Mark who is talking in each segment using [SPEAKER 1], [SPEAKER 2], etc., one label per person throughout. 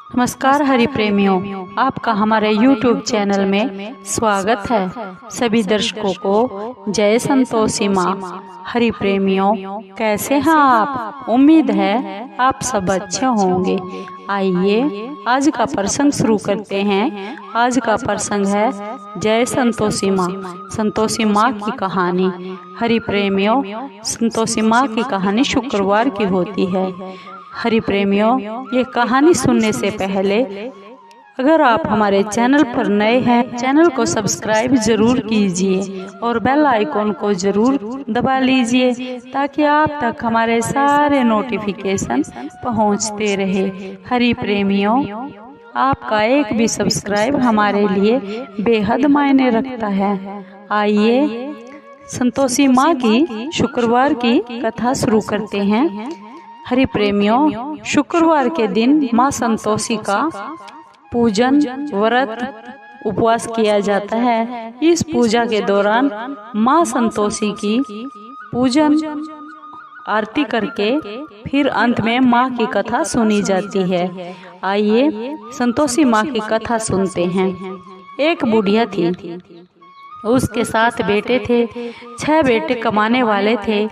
[SPEAKER 1] नमस्कार हरि प्रेमियों, आपका हमारे YouTube चैनल में स्वागत है। सभी दर्शकों को जय संतोषी माँ। हरि प्रेमियों, कैसे हैं आप? उम्मीद है आप सब अच्छे होंगे। आइए आज का प्रसंग शुरू करते हैं। आज का प्रसंग है जय संतोषी माँ, संतोषी माँ की कहानी। हरि प्रेमियों, संतोषी माँ की कहानी शुक्रवार की होती है। हरि प्रेमियों, ये कहानी सुनने से पहले अगर आप हमारे चैनल पर नए हैं, चैनल को सब्सक्राइब जरूर कीजिए और बेल आइकॉन को जरूर दबा लीजिए ताकि आप तक हमारे सारे नोटिफिकेशन पहुंचते रहे। हरि प्रेमियों, आपका एक भी सब्सक्राइब हमारे लिए बेहद मायने रखता है। आइए संतोषी माँ की शुक्रवार की कथा शुरू करते हैं। हरि प्रेमियों, शुक्रवार के दिन माँ संतोषी का पूजन, व्रत, उपवास किया जाता है। इस पूजा के दौरान माँ संतोषी की पूजन आरती करके फिर अंत में माँ की कथा सुनी जाती है। आइए संतोषी माँ की कथा सुनते हैं। एक बुढ़िया थी, उसके 7 बेटे थे। 6 बेटे कमाने वाले थे,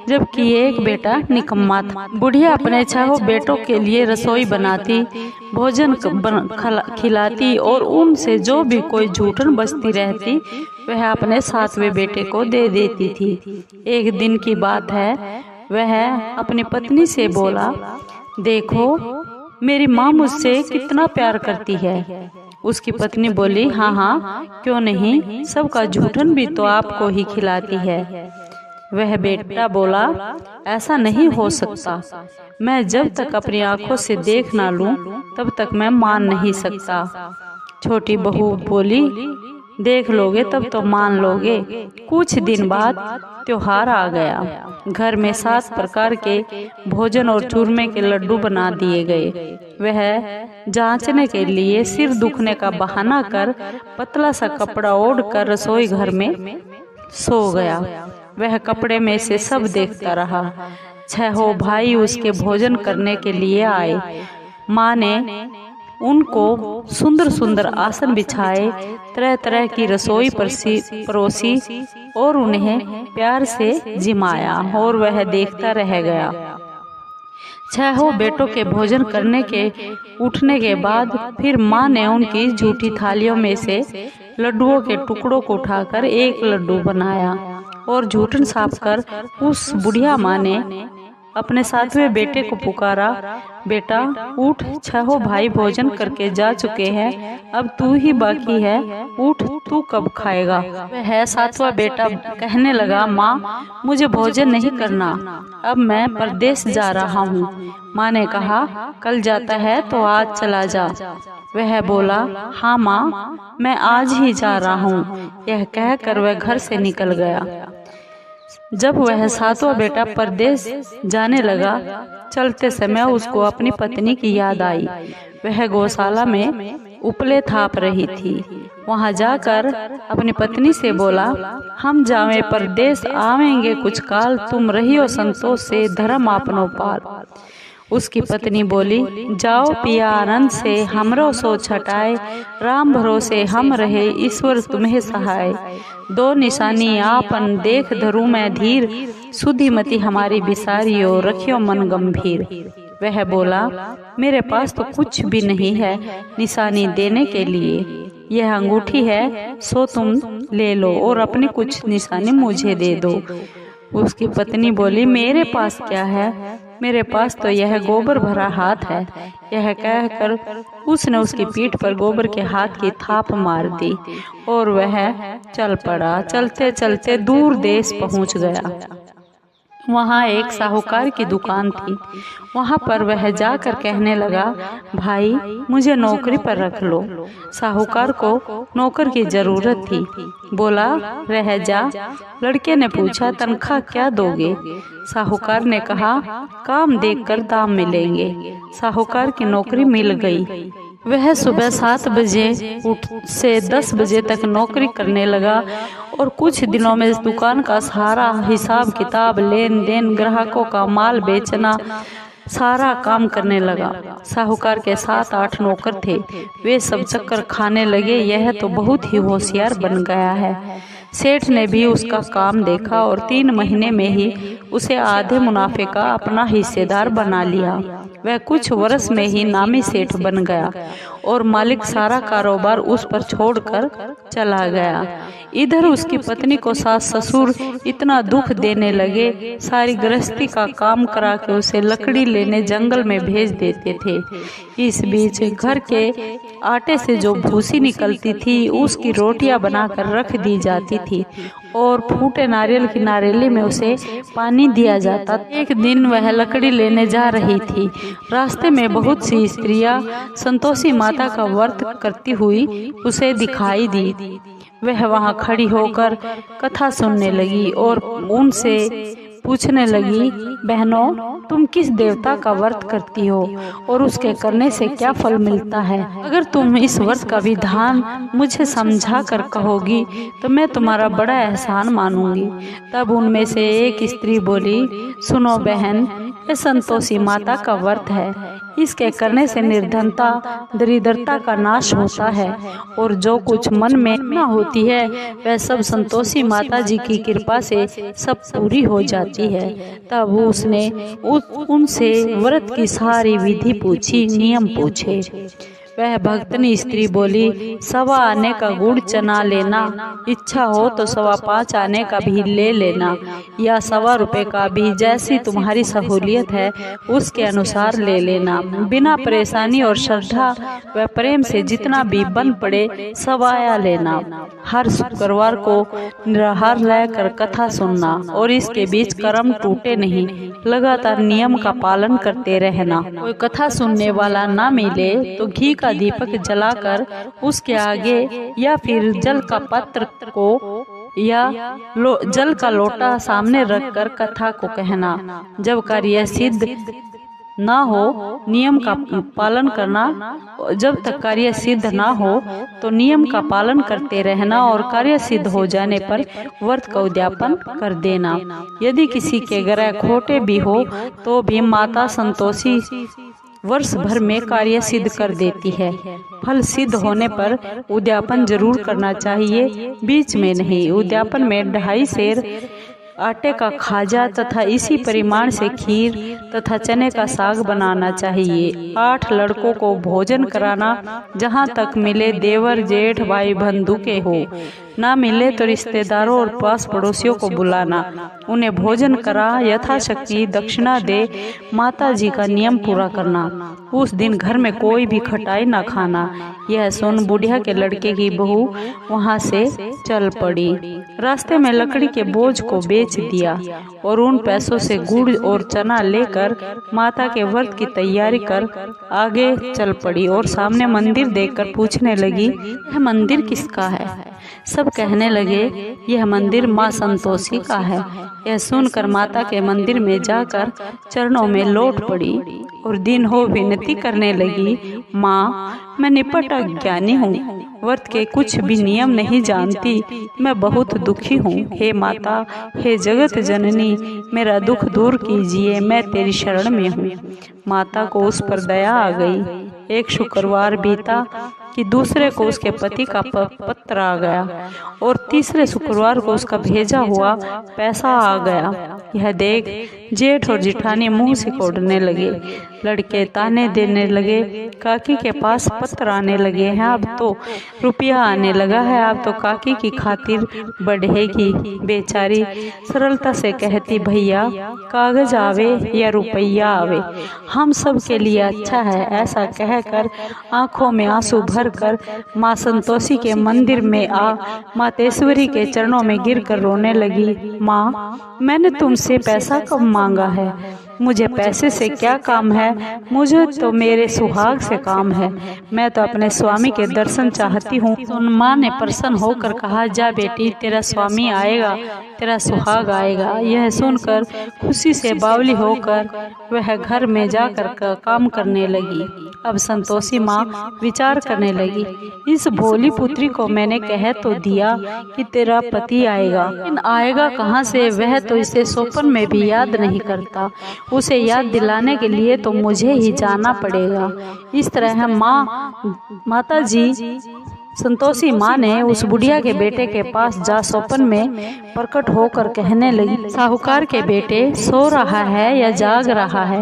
[SPEAKER 1] जबकि एक बेटा निकम्मा था। बुढ़िया अपने 6 बेटों के लिए रसोई बनाती, भोजन खिलाती और उनसे जो भी कोई जूठन बचती रहती वह अपने 7वें बेटे को दे देती थी। एक दिन की बात है, वह अपनी पत्नी से बोला, देखो मेरी माँ मुझसे कितना प्यार करती है। उसकी पत्नी बोली, हाँ हाँ क्यों नहीं, सबका जूठन भी तो आपको ही खिलाती है। वह बेटा बोला, ऐसा नहीं हो सकता, मैं जब तक अपनी आंखों से देख ना लूं तब तक मैं मान नहीं सकता। छोटी बहू बोली, देख लोगे तब तो मान लोगे। कुछ दिन बाद त्योहार आ गया। घर में 7 प्रकार के भोजन और चूरमे के लड्डू बना दिए गए। वह जांचने के लिए सिर दुखने का बहाना कर पतला सा कपड़ा ओढ़ कर रसोई घर में सो गया। वह कपड़े में से सब देखता रहा। 6 भाई उसके भोजन करने के लिए आए। माँ ने उनको सुंदर सुंदर आसन बिछाए, तरह तरह की रसोई परोसी और उन्हें प्यार से जिमाया और वह देखता रह गया। 6 बेटों के भोजन करने के उठने के बाद फिर माँ ने उनकी झूठी थालियों में से लड्डुओं के टुकड़ों को उठाकर एक लड्डू बनाया और जूठन साफ कर उस बुढ़िया माँ ने अपने 7वें बेटे को पुकारा, बेटा उठ, 6 भाई भोजन करके जा चुके हैं, अब तू ही बाकी है, उठ, तू कब खाएगा। वह 7वां बेटा कहने लगा, माँ मुझे भोजन नहीं करना, अब मैं परदेश जा रहा हूँ। माँ ने कहा, कल जाता है तो आज चला जा। वह बोला, हाँ माँ मैं आज ही जा रहा हूँ। यह कहकर वह घर से निकल गया। जब वह 7वां बेटा परदेश जाने लगा, चलते समय उसको अपनी पत्नी की याद आई। वह गौशाला में उपले थाप रही थी। वहां जाकर अपनी पत्नी से बोला, हम जावे परदेश आवेंगे कुछ काल, तुम रहियो संतोष से धर्म आपनो पाल। उसकी पत्नी बोली, जाओ पिया आनंद से, हमरो सो छटाए, राम भरोसे हम रहे, ईश्वर तुम्हें सहाय। 2 निशानी आपन देख धरू मैं धीर, सुधीमती हमारी बिसारियो, रखियो मन गंभीर। वह बोला, मेरे पास तो कुछ भी नहीं है निशानी देने के लिए, यह अंगूठी है सो तुम ले लो और अपनी कुछ निशानी मुझे दे दो। उसकी पत्नी बोली, मेरे पास क्या है, मेरे पास तो यह गोबर भरा हाथ है। यह कहकर उसने उसकी पीठ पर गोबर के हाथ की थाप मार दी और वह चल पड़ा। चलते चलते दूर देश पहुंच गया। वहाँ एक साहूकार की दुकान थी। वहाँ पर वह जाकर कहने लगा, भाई मुझे नौकरी पर रख लो। साहूकार को नौकर की जरूरत थी। बोला, रह जा। लड़के ने पूछा, तनख्वाह क्या दोगे? साहूकार ने कहा, काम देखकर दाम मिलेंगे। साहूकार की नौकरी मिल गई। वह सुबह 7 बजे से 10 बजे तक नौकरी करने लगा और कुछ दिनों में इस दुकान का सारा हिसाब किताब, लेन देन, ग्राहकों का माल बेचना, सारा काम करने लगा। साहूकार के 7-8 नौकर थे, वे सब चक्कर खाने लगे, यह तो बहुत ही होशियार बन गया है। सेठ ने भी उसका काम देखा और 3 महीने में ही उसे आधे मुनाफे का अपना हिस्सेदार बना लिया। वह कुछ वर्ष में ही नामी सेठ बन गया और मालिक सारा कारोबार उस पर छोड़कर चला गया। इधर उसकी पत्नी को सास ससुर इतना दुख देने लगे, सारी गृहस्थी का काम करा के उसे लकड़ी लेने जंगल में भेज देते थे। इस बीच घर के आटे से जो भूसी निकलती थी उसकी रोटियां बनाकर रख दी जाती थी और फूटे नारियल की नारेली में उसे पानी दिया जाता। एक दिन वह लकड़ी लेने जा रही थी। रास्ते में बहुत सी स्त्रियां संतोषी माता का व्रत करती हुई उसे दिखाई दी। वह वहां खड़ी होकर कथा सुनने लगी और उनसे पूछने लगी, बहनों, तुम किस देवता का व्रत करती हो और उसके करने से क्या फल मिलता है? अगर तुम इस व्रत का विधान मुझे समझा कर कहोगी तो मैं तुम्हारा बड़ा एहसान मानूंगी। तब उनमें से एक स्त्री बोली, सुनो बहन, ये संतोषी माता का व्रत है। इसके करने से निर्धनता, दरिद्रता का नाश होता है और जो कुछ मन में न होती है वह सब संतोषी माता जी की कृपा से सब पूरी हो जाती है। तब उसने उनसे व्रत की सारी विधि पूछी, नियम पूछे। वह भक्तनी स्त्री बोली, 1.25 आने का गुड़ चना लेना, इच्छा हो तो 5.25 आने का भी ले लेना या 1.25 रुपए का भी, जैसी तुम्हारी सहूलियत है उसके अनुसार ले लेना। बिना परेशानी और श्रद्धा व प्रेम से जितना भी बन पड़े 1.25 लेना। हर शुक्रवार को निराहार रहकर कथा सुनना और इसके बीच कर्म टूटे नहीं, लगातार नियम का पालन करते रहना। कोई कथा सुनने वाला ना मिले तो घी का दीपक जलाकर उसके आगे या फिर जल का पात्र को या जल का लोटा सामने रखकर कथा को कहना। जब कार्य सिद्ध ना हो नियम का पालन करना, जब तक कार्य सिद्ध ना हो तो नियम का पालन करते रहना और कार्य सिद्ध हो जाने पर व्रत का उद्यापन कर देना। यदि किसी के ग्रह खोटे भी हो तो भी माता संतोषी वर्ष भर में कार्य सिद्ध कर देती है। फल सिद्ध होने पर उद्यापन जरूर करना चाहिए, बीच में नहीं। उद्यापन में 2.5 सेर आटे का खाजा तथा इसी परिमाण से खीर तथा चने का साग बनाना चाहिए। 8 लड़कों को भोजन कराना, जहाँ तक मिले देवर जेठ भाई बंधु के हो, ना मिले तो रिश्तेदारों और पास पड़ोसियों को बुलाना, उन्हें भोजन करा, यथाशक्ति दक्षिणा दे, माता जी का नियम पूरा करना। उस दिन घर में कोई भी खटाई ना खाना। यह सुन बुढ़िया के लड़के की बहू वहां से चल पड़ी। रास्ते में लकड़ी के बोझ को बेच दिया और उन पैसों से गुड़ और चना लेकर माता के व्रत की तैयारी कर आगे चल पड़ी और सामने मंदिर देखकर पूछने लगी, यह मंदिर किसका है? सब कहने लगे, यह मंदिर माँ संतोषी का है। यह सुनकर माता के मंदिर में जाकर चरणों में लौट पड़ी और दिन हो विनती करने लगी, माँ, मैं निपट अज्ञानी हूँ, व्रत के कुछ भी नियम नहीं जानती, मैं बहुत दुखी हूँ। हे माता, हे जगत जननी, मेरा दुख दूर कीजिए, मैं तेरी शरण में हूँ। माता को उस पर दया आ गई। एक शुक्रवार बीता कि दूसरे को उसके पति का पत्र आ गया और तीसरे शुक्रवार को उसका भेजा हुआ पैसा आ गया। यह देख जेठ और जिठानी मुंह सिकोड़ने लगे। लड़के ताने देने लगे, काकी के पास पत्र आने लगे हैं, अब तो रुपया आने लगा है, अब तो काकी की खातिर बढ़ेगी। बेचारी सरलता से कहती, भैया कागज आवे या रुपया आवे, हम सब के लिए अच्छा है। ऐसा कहकर आंखों में आंसू भरकर माँ संतोषी के मंदिर में आ मातेश्वरी के चरणों में गिरकर रोने लगी। माँ, मैंने तुमसे पैसा कब मांगा है? मुझे पैसे से क्या काम है? मुझे तो मेरे सुहाग से काम है। मैं तो अपने स्वामी के दर्शन चाहती हूँ। माँ ने प्रसन्न होकर कहा, जा बेटी, तेरा स्वामी आएगा, तेरा सुहाग आएगा। यह सुनकर खुशी से बावली होकर वह घर में जाकर काम करने लगी। अब संतोषी माँ विचार करने लगी, इस भोली पुत्री को मैंने कह तो दिया कि तेरा पति आएगा, लेकिन आएगा कहाँ से? वह तो इसे सोपन में भी याद नहीं करता। उसे याद दिलाने के लिए तो मुझे ही जाना पड़ेगा। इस तरह माता जी संतोषी माँ ने उस बुढ़िया के बेटे के पास जा स्वप्न में प्रकट होकर कहने लगी, साहूकार के बेटे सो रहा है या जाग रहा है?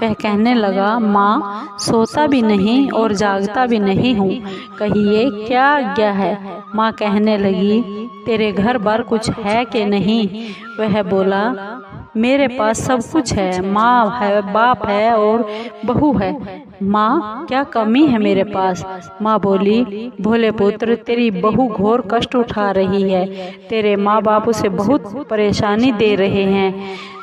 [SPEAKER 1] वह कहने लगा, माँ सोता भी नहीं और जागता भी नहीं हूँ, कहिए क्या आज्ञा है? माँ कहने लगी, तेरे घर बार कुछ है कि नहीं? वह बोला, मेरे पास सब कुछ है, माँ है, बाप है और बहू है। माँ क्या कमी है मेरे पास? माँ बोली, भोले पुत्र तेरी बहू घोर कष्ट उठा रही है, तेरे माँ बाप उसे बहुत परेशानी दे रहे हैं,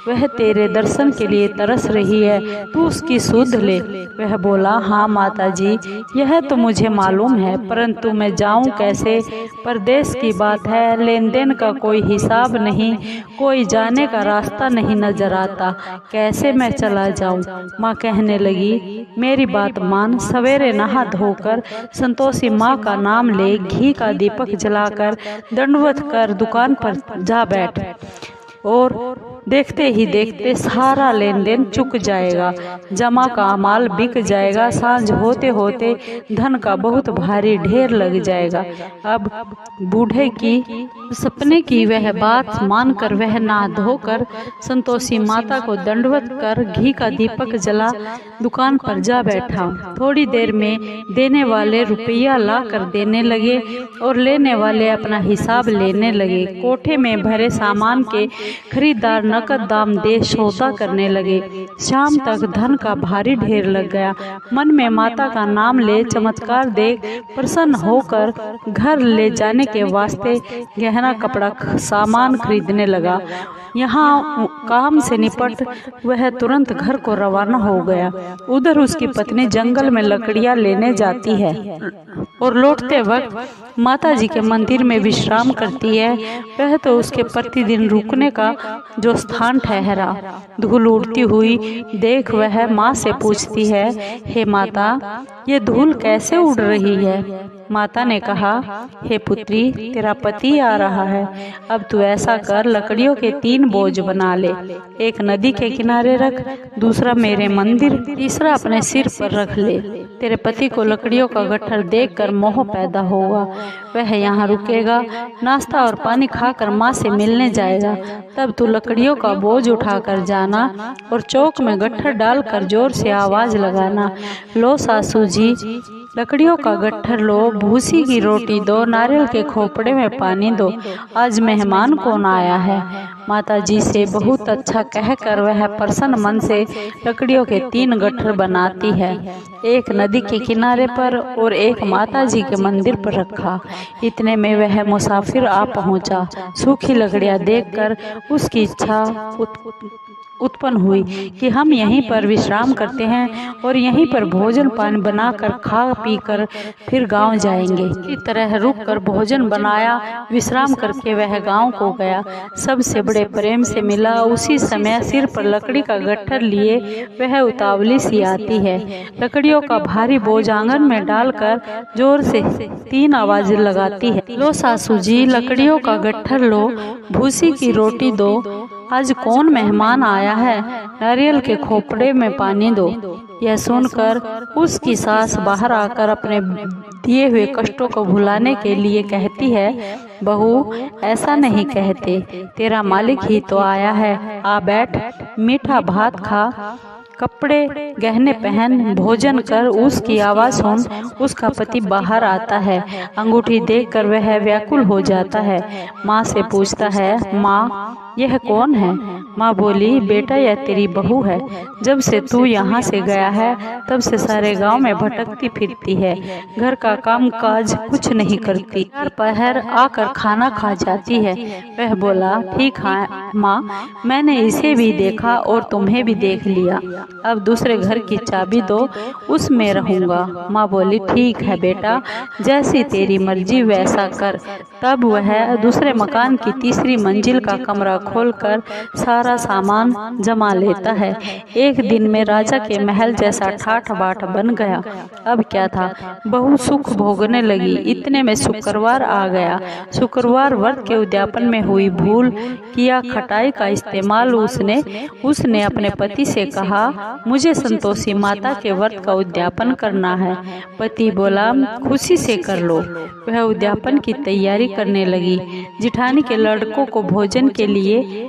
[SPEAKER 1] वह तेरे दर्शन के लिए तरस रही है, तू उसकी सुध ले। वह बोला, हाँ माता जी, यह तो मुझे मालूम है, परंतु मैं जाऊं कैसे? परदेश की बात है, लेन देन का कोई हिसाब नहीं, कोई जाने का रास्ता नहीं नजर आता, कैसे मैं चला जाऊं? माँ कहने लगी, मेरी बात मान, सवेरे नहा धोकर संतोषी माँ का नाम ले, घी का दीपक जलाकर दंडवत कर दुकान पर जा बैठ और देखते ही देखते सारा लेन देन चुक जाएगा, जमा का माल बिक जाएगा, सांझ होते होते धन का बहुत भारी ढेर लग जाएगा। अब बूढ़े की सपने की वह बात मानकर वह नहा धोकर संतोषी माता को दंडवत कर घी का दीपक जला दुकान पर जा बैठा। थोड़ी देर में देने वाले रुपया ला कर देने लगे और लेने वाले अपना हिसाब लेने लगे। कोठे में भरे सामान के खरीदार नकद दाम दे सौदा करने लगे। शाम तक धन का भारी ढेर लग गया। मन में माता का नाम ले चमत्कार देख प्रसन्न होकर घर ले जाने के वास्ते गहना कपड़ा सामान खरीदने लगा। यहाँ काम से निपट वह तुरंत घर को रवाना हो गया। उधर उसकी पत्नी जंगल में लकड़ियाँ लेने जाती है और लौटते वक्त माता जी के मंदिर में विश्राम करती है। वह तो उसके प्रतिदिन रुकने का जो स्थान ठहरा। धूल उड़ती हुई देख वह माँ से पूछती है, हे माता, ये धूल कैसे उड़ रही है? माता ने कहा, हे पुत्री, तेरा पति आ रहा है, अब तू ऐसा कर, लकड़ियों के 3 बोझ बना ले, एक नदी के किनारे रख, दूसरा मेरे मंदिर, तीसरा अपने सिर पर रख ले। तेरे पति को लकड़ियों का गट्ठर देखकर मोह पैदा होगा, वह यहाँ रुकेगा, नाश्ता और पानी खाकर माँ से मिलने जाएगा। तब तू लकड़ियों का बोझ उठाकर जाना और चौक में गट्ठर डालकर जोर से आवाज लगाना, लो सासू जी, लकड़ियों का गट्ठर लो, भूसी की रोटी दो, नारियल के खोपड़े में पानी दो, आज मेहमान कौन आया है? माता जी से बहुत अच्छा कहकर वह प्रसन्न मन से लकड़ियों के 3 गट्ठर बनाती है, एक नदी के किनारे पर और एक माता जी के मंदिर पर रखा। इतने में वह मुसाफिर आ पहुंचा। सूखी लकड़ियां देखकर उसकी इच्छा उत्पन्न हुई कि हम यहीं पर विश्राम करते हैं और यहीं पर भोजन पानी बनाकर खा पी कर फिर गांव जाएंगे। इसी तरह रुककर भोजन बनाया, विश्राम करके वह गांव को गया। सबसे बड़े प्रेम से मिला। उसी समय सिर पर लकड़ी का गट्ठर लिए वह उतावली सी आती है। लकड़ियों का भारी बोझ आंगन में डालकर जोर से 3 आवाज लगाती है, लो सासू जी, लकड़ियों का गट्ठर लो, भूसी की रोटी दो, आज कौन मेहमान आया है, नारियल के खोपड़े में पानी दो। यह सुनकर उसकी सास बाहर आकर अपने दिए हुए कष्टों को भुलाने के लिए कहती है, बहू ऐसा नहीं कहते, तेरा मालिक ही तो आया है, आ बैठ, मीठा भात खा, कपड़े गहने पहन, भोजन कर। उसकी आवाज सुन उसका पति बाहर आता है। अंगूठी देखकर वह व्याकुल हो जाता है। माँ से पूछता है, माँ यह कौन है? माँ बोली, बेटा यह तेरी बहू है, जब से तू यहाँ से गया है तब से सारे गांव में भटकती फिरती है, घर का काम काज कुछ नहीं करती, पहर आकर खाना खा जाती है। वह बोला, ठीक है माँ, मैंने इसे भी देखा और तुम्हें भी देख लिया, अब दूसरे घर की चाबी दो, उसमें रहूंगा। माँ बोली, ठीक है बेटा, जैसी तेरी मर्जी वैसा कर। तब वह दूसरे मकान की तीसरी मंजिल का कमरा खोलकर सारा सारा सामान जमा लेता है। एक दिन में राजा के महल जैसा ठाठ बाट बन गया। अब क्या था, बहू सुख भोगने लगी। इतने में शुक्रवार आ गया। शुक्रवार व्रत के उद्यापन में हुई भूल किया खटाई का इस्तेमाल उसने अपने पति से कहा, मुझे संतोषी माता के व्रत का उद्यापन करना है। पति बोला, खुशी से कर लो। वह उद्यापन की तैयारी करने लगी। जिठानी के लड़कों को भोजन के लिए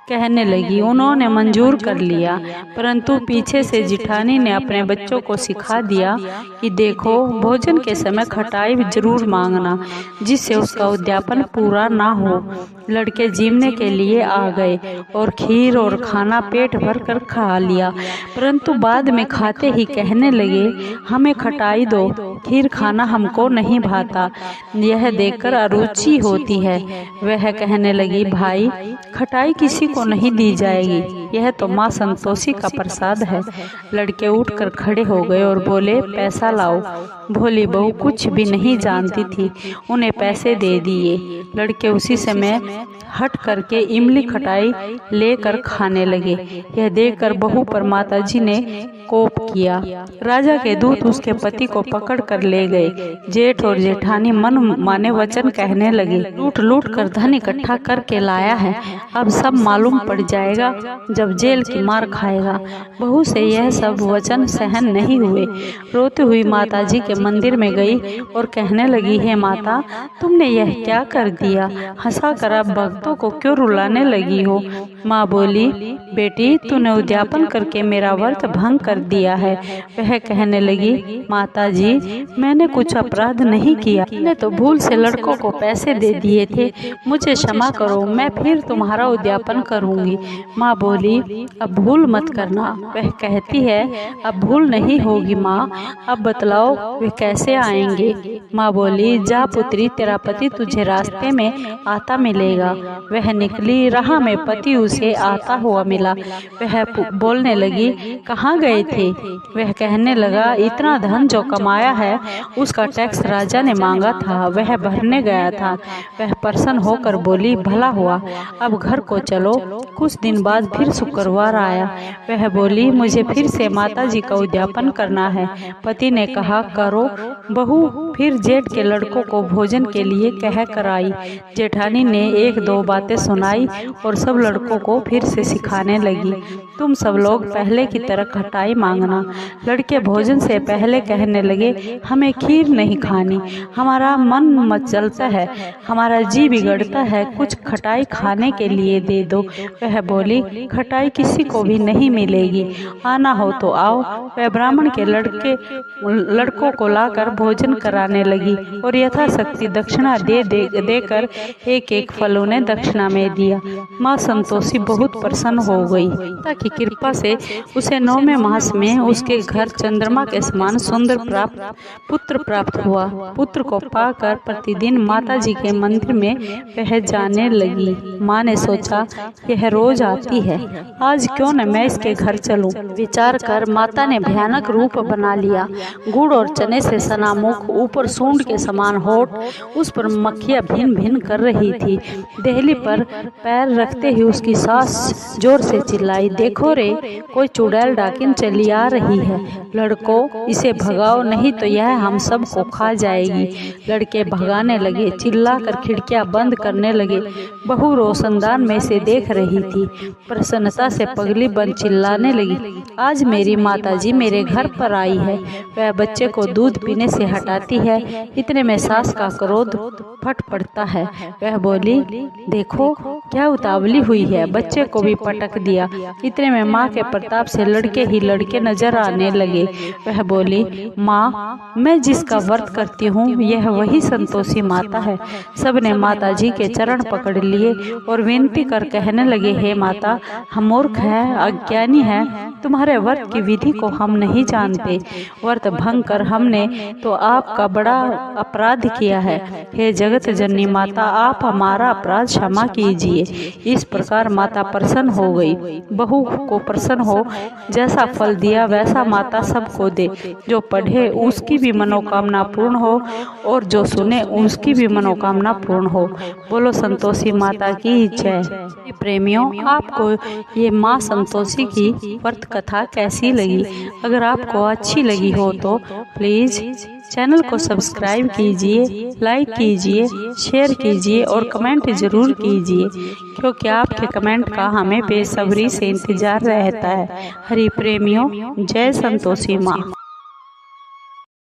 [SPEAKER 1] कहने लगी। उन्होंने मंजूर कर लिया, परंतु पीछे से जिठानी ने अपने बच्चों को सिखा दिया कि देखो, भोजन के समय खटाई जरूर मांगना, जिससे उसका उद्यापन पूरा ना हो। लड़के जीवने के लिए आ गए और खीर और खाना पेट भर कर खा लिया, परंतु बाद में खाते ही कहने लगे, हमें खटाई दो, खीर खाना हमको नहीं भाता। यह देखकर अरुचि होती है। वह कहने लगी, भाई, खटाई किसी को नहीं दी जाएगी, यह तो माँ संतोषी का प्रसाद है। लड़के उठकर खड़े हो गए और बोले, पैसा लाओ। भोली बहू कुछ भी नहीं जानती थी, उन्हें पैसे दे दिए। लड़के उसी समय हट करके इमली खटाई लेकर खाने लगे। यह देखकर बहू पर माताजी ने कोप किया। राजा के दूत उसके पति को पकड़ कर ले गए। जेठ और जेठानी मन माने वचन कहने लगे, लूट लूट कर धन इकट्ठा करके लाया है, अब सब मालूम पड़ जाएगा जब जेल की मार खाएगा। बहू से यह सब वचन सहन नहीं हुए। रोती हुई माताजी के मंदिर में गई और कहने लगी, हे माता, तुमने यह क्या कर दिया? हंसा कर अब भक्तों को क्यों रुलाने लगी हो? माँ बोली, बेटी, तूने उद्यापन करके मेरा व्रत भंग कर दिया है। वह कहने लगी, माताजी, मैंने कुछ अपराध नहीं किया, मैंने तो भूल से लड़कों को पैसे दे दिए थे, मुझे क्षमा करो, मैं फिर तुम्हारा उद्यापन करूंगी। माँ बोली, अब भूल मत करना। वह कहती है, अब भूल नहीं होगी माँ, अब बतलाओ वे कैसे आएंगे? माँ बोली, जा पुत्री, तेरा पति तुझे रास्ते में आता मिलेगा। वह निकली, राह में पति उसे आता हुआ मिला। वह बोलने लगी, कहाँ गए थे? वह कहने लगा, इतना धन जो कमाया है उसका टैक्स राजा ने मांगा था, वह भरने गया था। वह प्रसन्न होकर बोली, भला हुआ, अब घर को चलो। कुछ दिन बाद फिर शुक्रवार आया। वह बोली, मुझे फिर से माताजी का उद्यापन करना है। पति ने कहा, करो। बहू फिर जेठ के लड़कों को भोजन के लिए कह कर आई। जेठानी ने एक दो बातें सुनाई और सब लड़कों को फिर से सिखाने लगी, तुम सब लोग पहले की तरह खटाई मांगना। लड़के भोजन से पहले कहने लगे, हमें खीर नहीं खानी, हमारा मन मचलता है, हमारा जी बिगड़ता है, कुछ खटाई खाने के लिए दे दो। वह बोली, खटाई किसी को भी नहीं मिलेगी, आना हो तो आओ। वह ब्राह्मण के लड़कों को लाकर भोजन कराने लगी और यथाशक्ति दक्षिणा देकर एक एक फल उन्हें दक्षिणा में दिया। माँ संतोषी बहुत प्रसन्न हो गई। ताकि कृपा से उसे 9वें मास में उसके घर चंद्रमा के समान सुंदर पुत्र प्राप्त हुआ। पुत्र को पाकर प्रतिदिन माताजी के मंदिर में वह जाने लगी। माँ ने सोचा, यह रोज आती है, आज क्यों न मैं इसके घर चलूं। विचार कर माता ने भयानक रूप बना लिया। गुड़ और चने से सना मुख, ऊपर सूंड के समान होठ, उस पर मक्खियां भिन भिन कर रही थी। देहली पर पैर रखते ही उसकी सास जोर से चिल्लाई, देखो रे, कोई चुड़ैल डाकिन चली आ रही है, लड़कों इसे भगाओ, नहीं तो यह हम सब को खा जाएगी। लड़के भगाने लगे, चिल्लाकर खिड़कियां बंद करने लगे। बहू रोशनदान में से देख रही थी। प्रसन्नता से पगली बन चिल्लाने लगी, आज मेरी माताजी मेरे घर पर आई है। वह बच्चे को दूध पीने से हटाती है। इतने में सास का क्रोध फट पड़ता है। वह बोली, देखो क्या उतावली हुई है, बच्चे को भी पटक दिया। इतने में माँ के प्रताप से लड़के ही लड़के नजर आने लगे। वह बोली, माँ, मैं जिसका व्रत करती हूँ यह वही संतोषी माता है। सबने माताजी के चरण पकड़ लिए और विनती कर कहने लगे, हे माता, हम मूर्ख है, अज्ञानी है, तुम्हारे व्रत की विधि को हम नहीं जानते। व्रत भंग कर हमने तो आपका बड़ा अपराध किया है। हे जगत जननी माता, आप हमारा अपराध क्षमा कीजिए। इस प्रकार माता प्रसन्न हो गई। बहू को प्रसन्न हो, जैसा फल दिया वैसा माता सबको दे। जो पढ़े उसकी भी मनोकामना पूर्ण हो और जो सुने उसकी भी मनोकामना पूर्ण हो। बोलो संतोषी माता की जय। प्रेमियों, प्रेमियों, आपको ये माँ संतोषी की व्रत कथा कैसी लगी? अगर आपको अच्छी लगी हो तो प्लीज़ चैनल को सब्सक्राइब कीजिए, लाइक कीजिए, शेयर कीजिए और कमेंट ज़रूर कीजिए, क्योंकि आपके कमेंट का हमें बेसब्री से इंतज़ार रहता है। हरि प्रेमियों, जय संतोषी माँ।